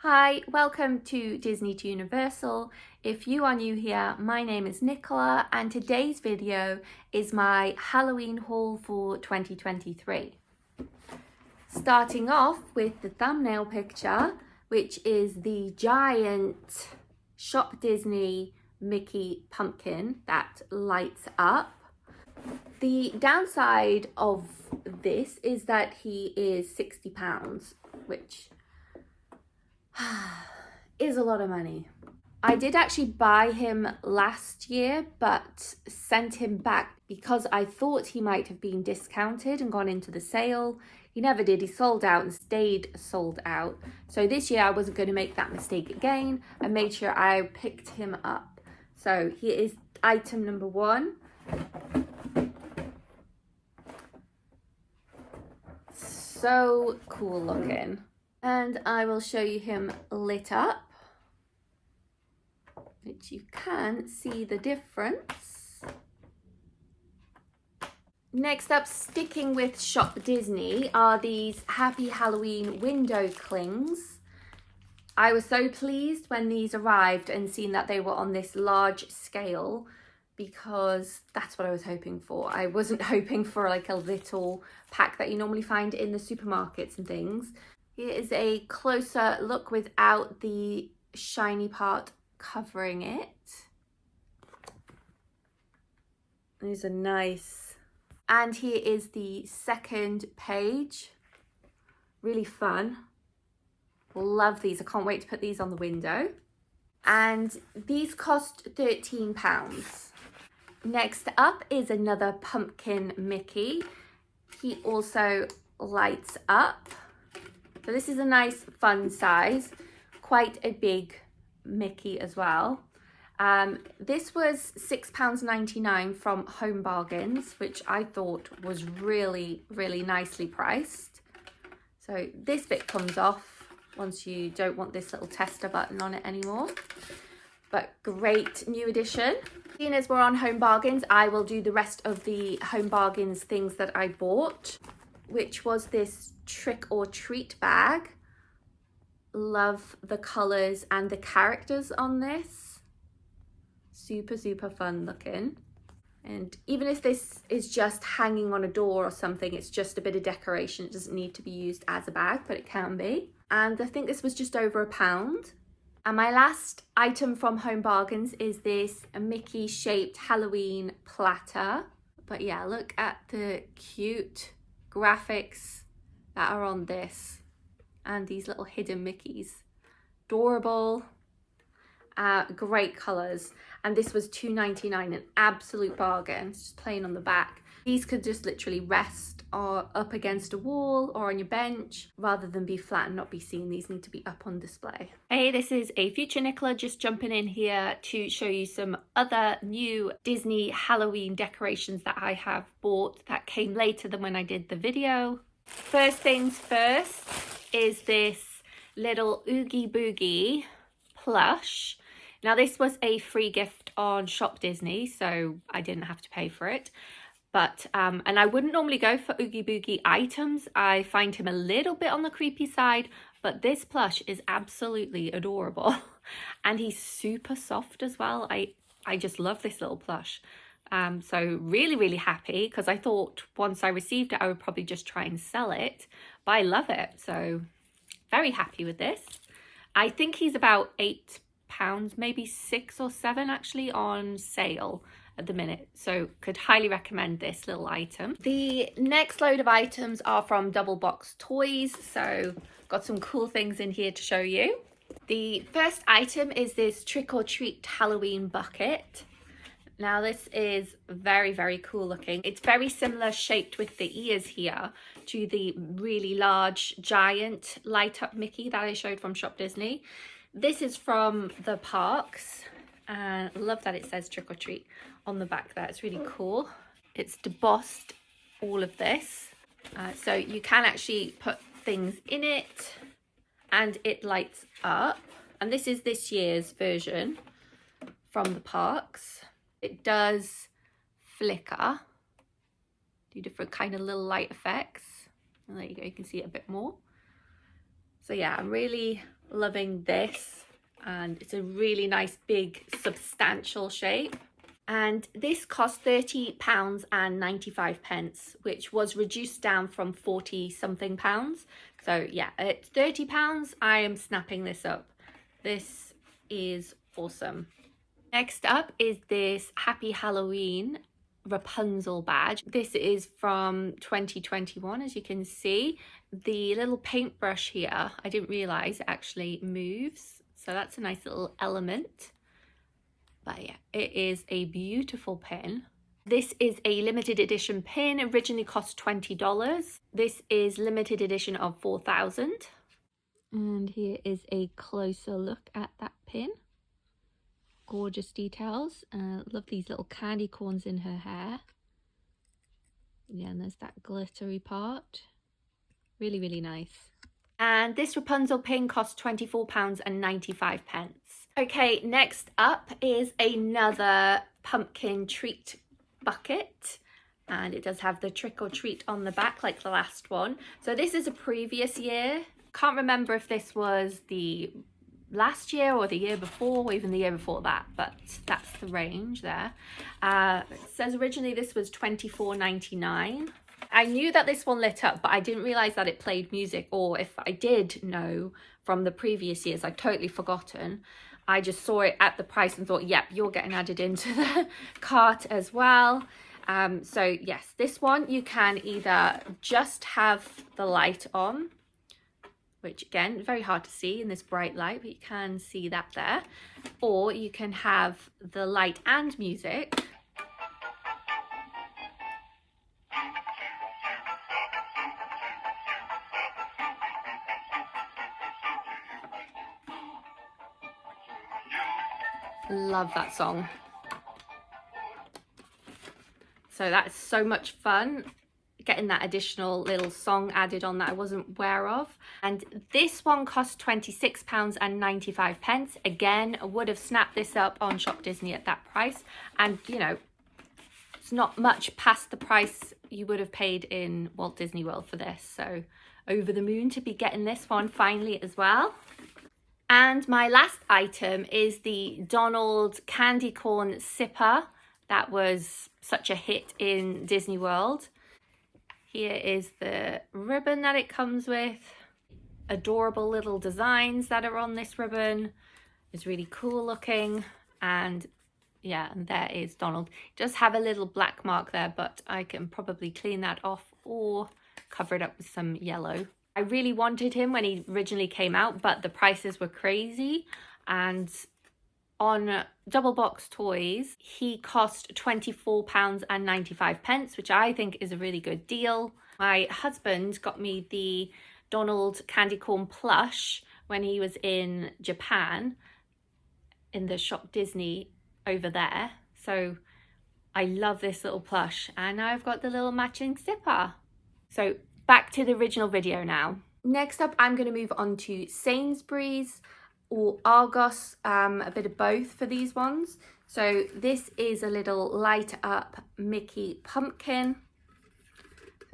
Hi, welcome to Disney to Universal. If you are new here, my name is Nicola and today's video is my Halloween haul for 2023. Starting off with the thumbnail picture, which is the giant Shop Disney Mickey pumpkin that lights up. The downside of this is that he is £60, which is a lot of money. I did actually buy him last year, but sent him back because I thought he might have been discounted and gone into the sale. He never did. He sold out and stayed sold out. So this year I wasn't going to make that mistake again. I made sure I picked him up. So here is item number 1. So cool looking. And I will show you him lit up, which you can see the difference. Next up, sticking with Shop Disney, are these Happy Halloween window clings. I was so pleased when these arrived and seen that they were on this large scale, because that's what I was hoping for. I wasn't hoping for like a little pack that you normally find in the supermarkets and things. Here is a closer look without the shiny part covering it. These are nice. And here is the second page. Really fun. Love these. I can't wait to put these on the window. And these cost £13. Next up is another pumpkin Mickey. He also lights up. So this is a nice fun size, quite a big Mickey as well. This was £6.99 from Home Bargains, which I thought was really, really nicely priced. So this bit comes off once you don't want this little tester button on it anymore. But great new addition. Seeing as we're on Home Bargains, I will do the rest of the Home Bargains things that I bought, which was this Trick or Treat bag. Love the colors and the characters on this. Super, super fun looking. And even if this is just hanging on a door or something, it's just a bit of decoration. It doesn't need to be used as a bag, but it can be. And I think this was just over £1. And my last item from Home Bargains is this Mickey shaped Halloween platter. But yeah, look at the cute graphics that are on this and these little hidden Mickeys. Adorable. Great colors. And this was £2.99, an absolute bargain. It's just plain on the back. These could just literally rest or up against a wall or on your bench rather than be flat and not be seen. These need to be up on display. Hey, this is a future Nicola just jumping in here to show you some other new Disney Halloween decorations that I have bought that came later than when I did the video. First things first is this little Oogie Boogie plush. Now this was a free gift on Shop Disney, so I didn't have to pay for it. But, and I wouldn't normally go for Oogie Boogie items. I find him a little bit on the creepy side, but this plush is absolutely adorable. And he's super soft as well. I just love this little plush. So really, really happy, because I thought once I received it, I would probably just try and sell it, but I love it. So very happy with this. I think he's about £8, maybe 6 or 7 actually on sale at the minute, so could highly recommend this little item. The next load of items are from Double Box Toys, so got some cool things in here to show you. The first item is this Trick or Treat Halloween bucket. Now this is very, very cool looking. It's very similar shaped with the ears here to the really large giant light up Mickey that I showed from Shop Disney. This is from the parks, and I love that it says Trick or Treat on the back there. It's really cool. It's debossed, all of this. So you can actually put things in it and it lights up. And this is this year's version from the parks. It does flicker, do different kind of little light effects. And there you go, you can see it a bit more. So yeah, I'm really Loving this, and it's a really nice big substantial shape. And this cost £30.95, which was reduced down from 40 something pounds. So yeah, at £30 I am snapping this up. This is awesome. Next up is this Happy Halloween Rapunzel badge. This is from 2021, as you can see. The little paintbrush here, I didn't realize it actually moves, so that's a nice little element. But yeah, it is a beautiful pin. This is a limited edition pin, originally cost $20. This is limited edition of 4,000. And here is a closer look at that pin. Gorgeous details. Love these little candy corns in her hair. Yeah, and there's that glittery part. Really, really nice. And this Rapunzel pin costs £24.95. Okay, next up is another pumpkin treat bucket. And it does have the trick or treat on the back like the last one. So this is a previous year. Can't remember if this was the last year or the year before, or even the year before that, but that's the range there. It says originally this was $24.99. I knew that this one lit up, but I didn't realize that it played music, or if I did know from the previous years, I'd totally forgotten. I just saw it at the price and thought, yep, you're getting added into the cart as well. So yes, this one you can either just have the light on, which again, very hard to see in this bright light, but you can see that there. Or you can have the light and music. Love that song. So that's so much fun, getting that additional little song added on that I wasn't aware of. And this one cost £26.95. Again, I would have snapped this up on Shop Disney at that price. And you know, it's not much past the price you would have paid in Walt Disney World for this. So over the moon to be getting this one finally as well. And my last item is the Donald Candy Corn Sipper. That was such a hit in Disney World. Here is the ribbon that it comes with. Adorable little designs that are on this ribbon. It's really cool looking. And yeah, and there is Donald. It does have a little black mark there, but I can probably clean that off or cover it up with some yellow. I really wanted him when he originally came out, but the prices were crazy. And on Double Box Toys, he cost £24.95, which I think is a really good deal. My husband got me the Donald Candy Corn plush when he was in Japan in the Shop Disney over there. So I love this little plush, and now I've got the little matching zipper. So back to the original video now. Next up, I'm going to move on to Sainsbury's or Argos, a bit of both for these ones. So this is a little light up Mickey pumpkin.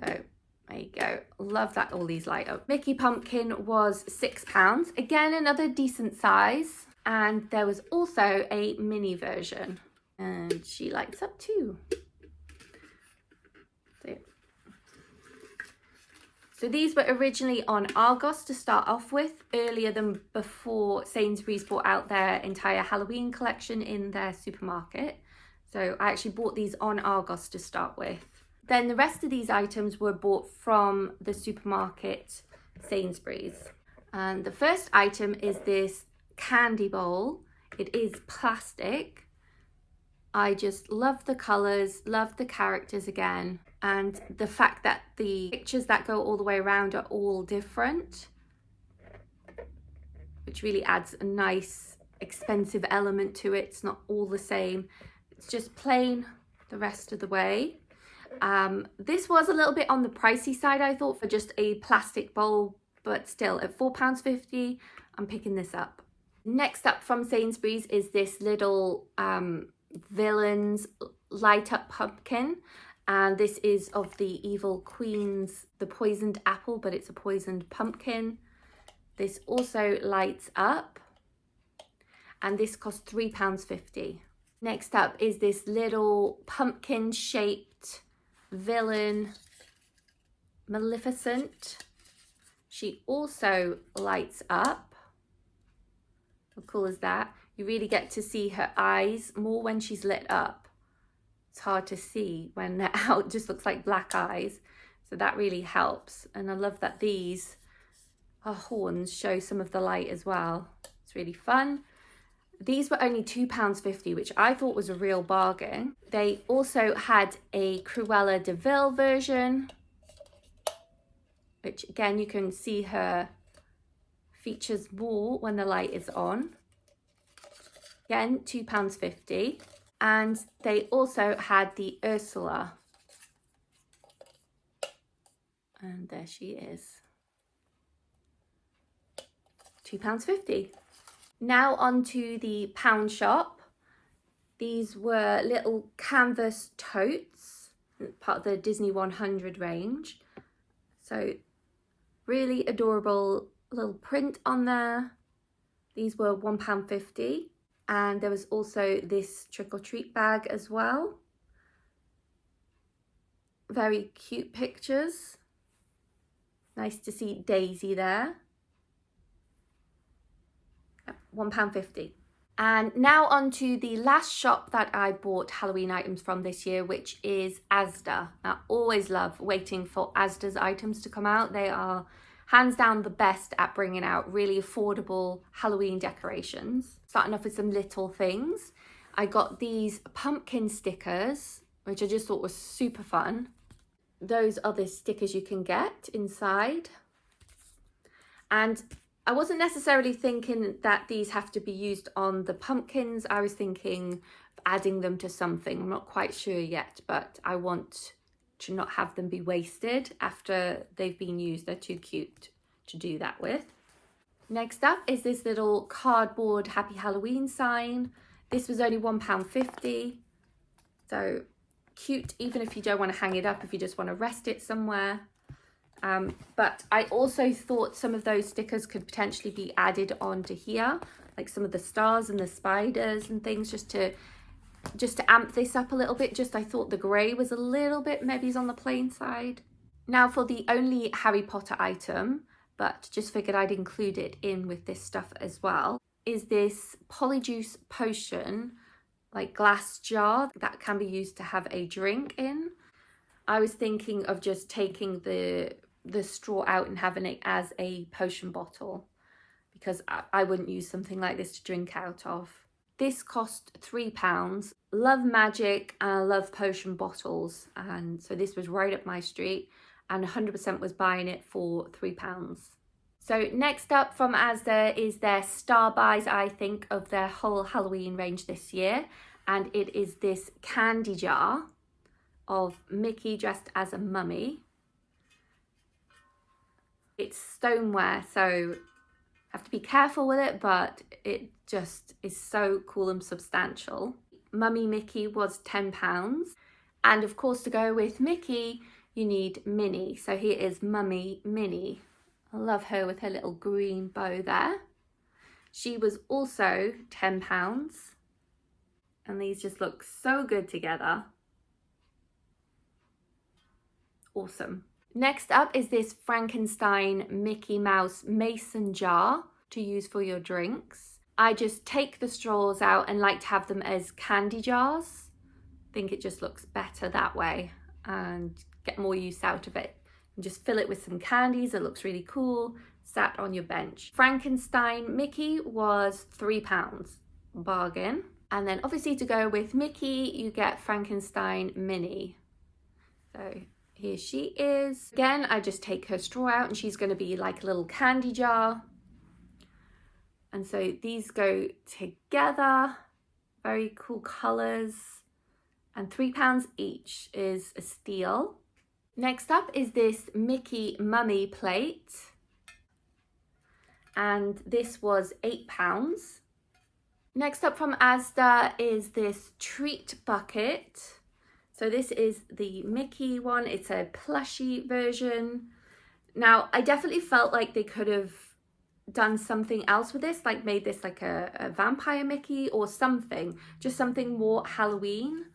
So there you go. Love that all these light up. Mickey pumpkin was £6. Again, another decent size. And there was also a mini version, and she lights up too. So these were originally on Argos to start off with, earlier than before Sainsbury's brought out their entire Halloween collection in their supermarket. So I actually bought these on Argos to start with. Then the rest of these items were bought from the supermarket Sainsbury's. And the first item is this candy bowl. It is plastic. I just love the colours, love the characters again, and the fact that the pictures that go all the way around are all different, which really adds a nice expensive element to it. It's not all the same. It's just plain the rest of the way. This was a little bit on the pricey side, I thought, for just a plastic bowl, but still at £4.50, I'm picking this up. Next up from Sainsbury's is this little Villains light up pumpkin, and this is of the evil queen's, the poisoned apple, but it's a poisoned pumpkin. This also lights up, and this costs £3.50. Next up is this little pumpkin shaped villain Maleficent. She also lights up. How cool is that? You really get to see her eyes more when she's lit up. It's hard to see when they're out, just looks like black eyes. So that really helps. And I love that these horns show some of the light as well. It's really fun. These were only £2.50, which I thought was a real bargain. They also had a Cruella de Vil version, which again, you can see her features more when the light is on. Again, £2.50. And they also had the Ursula. And there she is. £2.50. Now on to the pound shop. These were little canvas totes, part of the Disney 100 range. So really adorable little print on there. These were £1.50. And there was also this trick or treat bag as well. Very cute pictures. Nice to see Daisy there. £1.50. And now on to the last shop that I bought Halloween items from this year, which is Asda. I always love waiting for Asda's items to come out. They are hands down the best at bringing out really affordable Halloween decorations. Starting off with some little things. I got these pumpkin stickers, which I just thought was super fun. Those are the stickers you can get inside. And I wasn't necessarily thinking that these have to be used on the pumpkins. I was thinking of adding them to something. I'm not quite sure yet, but I want to not have them be wasted after they've been used. They're too cute to do that with. Next up is this little cardboard Happy Halloween sign. This was only £1.50. So cute, even if you don't want to hang it up, if you just want to rest it somewhere. But I also thought some of those stickers could potentially be added onto here, like some of the stars and the spiders and things, just to amp this up a little bit. I thought the grey was a little bit maybe on the plain side. Now for the only Harry Potter item, but just figured I'd include it in with this stuff as well, is this Polyjuice potion, like glass jar that can be used to have a drink in. I was thinking of just taking the straw out and having it as a potion bottle, because I wouldn't use something like this to drink out of. This cost £3. Love magic and I love potion bottles, and so this was right up my street, and 100% was buying it for £3. So next up from Asda is their star buys, I think, of their whole Halloween range this year, and it is this candy jar of Mickey dressed as a mummy. It's stoneware, so have to be careful with it, but it just is so cool and substantial. Mummy Mickey was £10, and of course to go with Mickey you need Minnie, so here is Mummy Minnie. I love her with her little green bow there. She was also £10, and these just look so good together. Awesome. Next up is this Frankenstein Mickey Mouse mason jar to use for your drinks. I just take the straws out and like to have them as candy jars. I think it just looks better that way and get more use out of it. And just fill it with some candies. It looks really cool, sat on your bench. Frankenstein Mickey was £3, bargain. And then obviously to go with Mickey, you get Frankenstein Minnie. So here she is. Again, I just take her straw out and she's going to be like a little candy jar. And so these go together. Very cool colours. And £3 each is a steal. Next up is this Mickey Mummy plate. And this was £8. Next up from Asda is this treat bucket. So this is the Mickey one. It's a plushy version. Now, I definitely felt like they could have done something else with this, like made this like a vampire Mickey or something, just something more Halloween,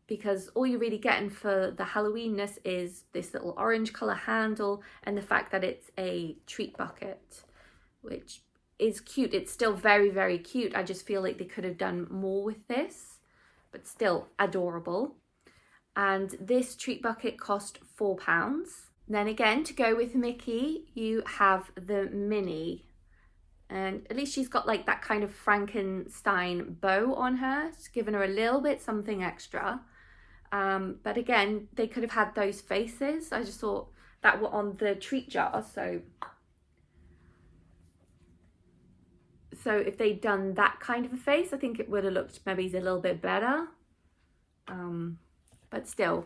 because all you're really getting for the Halloweenness is this little orange color handle and the fact that it's a treat bucket, which is cute. It's still very, very cute. I just feel like they could have done more with this, but still adorable. And this treat bucket cost £4. Then again, to go with Mickey, you have the Minnie. And at least she's got like that kind of Frankenstein bow on her. It's given her a little bit something extra. But again, they could have had those faces. I just thought that were on the treat jar. So if they'd done that kind of a face, I think it would have looked maybe a little bit better. But still,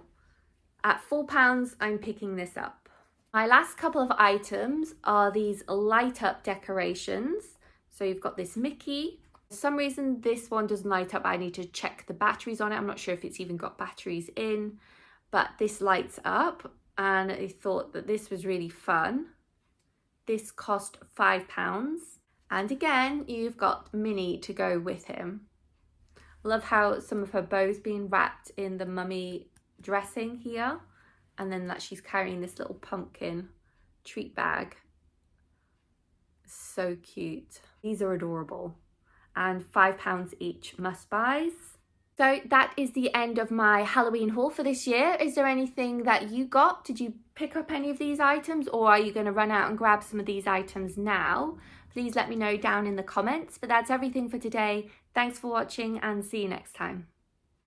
at £4, I'm picking this up. My last couple of items are these light up decorations. So you've got this Mickey. For some reason this one doesn't light up. I need to check the batteries on it. I'm not sure if it's even got batteries in, but this lights up, and I thought that this was really fun. This cost £5. And again, you've got Minnie to go with him. Love how some of her bow's being wrapped in the mummy dressing here, and then that she's carrying this little pumpkin treat bag. So cute. These are adorable, and £5 each, must buys. So that is the end of my Halloween haul for this year. Is there anything that you got? Did you pick up any of these items, or are you going to run out and grab some of these items now? Please let me know down in the comments. But that's everything for today. Thanks for watching, and see you next time.